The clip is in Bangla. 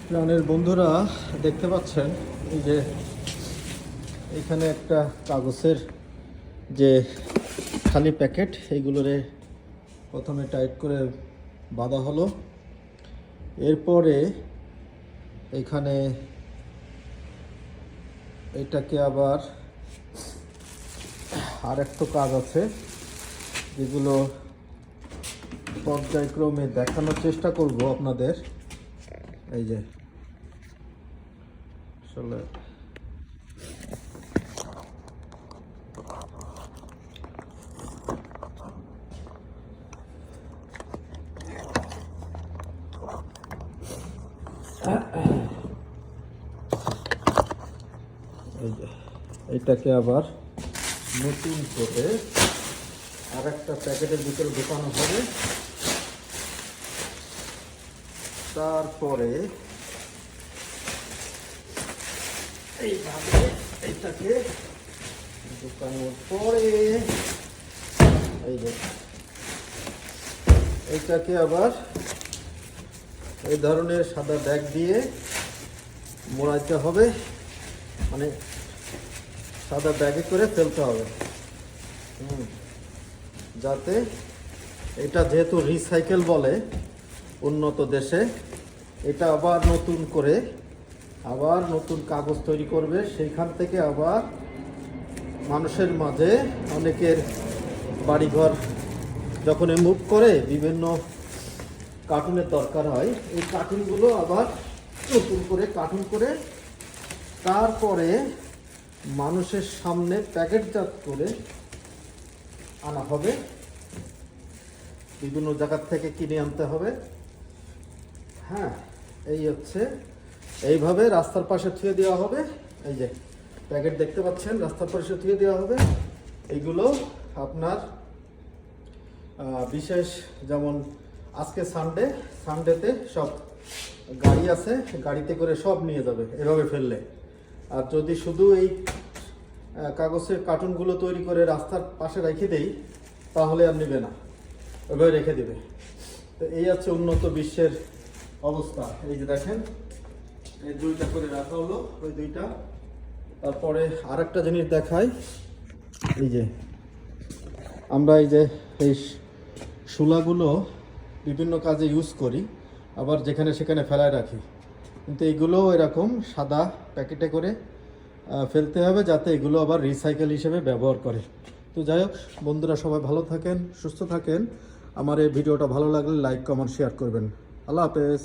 প্রাণের বন্ধুরা, দেখতে পাচ্ছেন এই যে এখানে একটা কাগজের যে খালি প্যাকেট, এইগুলোরে প্রথমে টাইট করে বাঁধা হলো। এরপরে এখানে এটাকে আবার আর একটা কাজ আছে, যেগুলো পর্যায়ক্রমে দেখানোর চেষ্টা করব আপনাদের। এই যে আসলে এটাকে আবার নতুন করে আর একটা প্যাকেটের ভিতরে ঢোকানো হবে। তারপরে এইভাবে এটাকে ঢোকানোর পরে এই যে এইটাকে আবার এই ধরনের সাদা ব্যাগ দিয়ে মোড়াইতে হবে, মানে সাদা ব্যাগে করে ফেলতে হবে, যাতে এটা যেহেতু রিসাইকেল বলে উন্নত দেশে, এটা আবার নতুন করে আবার নতুন কাগজ তৈরি করবে, সেইখান থেকে আবার মানুষের মাঝে অনেকের বাড়িঘর যখন মুভ করে বিভিন্ন কার্টুনের দরকার হয়, এই কার্টুনগুলো আবার নতুন করে কার্টুন করে তারপরে মানুষের সামনে প্যাকেটজাত করে আনা হবে, বিভিন্ন জায়গার থেকে কিনে আনতে হবে। হ্যাঁ, এই হচ্ছে এইভাবে রাস্তার পাশে থুয়ে দেওয়া হবে। এই যে প্যাকেট দেখতে পাচ্ছেন, রাস্তার পাশে থুয়ে দেওয়া হবে। এইগুলো আপনার বিশেষ, যেমন আজকে সানডেতে সব গাড়ি আছে, গাড়িতে করে সব নিয়ে যাবে এভাবে ফেললে। আর যদি শুধু এই কাগজের কার্টুনগুলো তৈরি করে রাস্তার পাশে রেখে দেই, তাহলে আর নেবে না, ওইভাবে রেখে দেবে। তো এই হচ্ছে উন্নত বিশ্বের অবস্থা। এই যে দেখেন, এই দুইটা করে রাখা হলো, ওই দুইটা। তারপরে আর একটা জিনিস দেখাই, এই যে আমরা এই যে এই শূলাগুলো বিভিন্ন কাজে ইউজ করি, আবার যেখানে সেখানে ফেলায় রাখি, কিন্তু এইগুলো এরকম সাদা প্যাকেটে করে ফেলতে হবে, যাতে এগুলো আবার রিসাইকেল হিসেবে ব্যবহার করে। তো যাই হোক বন্ধুরা, সবাই ভালো থাকেন, সুস্থ থাকেন। আমার এই ভিডিওটা ভালো লাগলে লাইক, কমেন্ট, শেয়ার করবেন। আল্লাহ হাফেজ।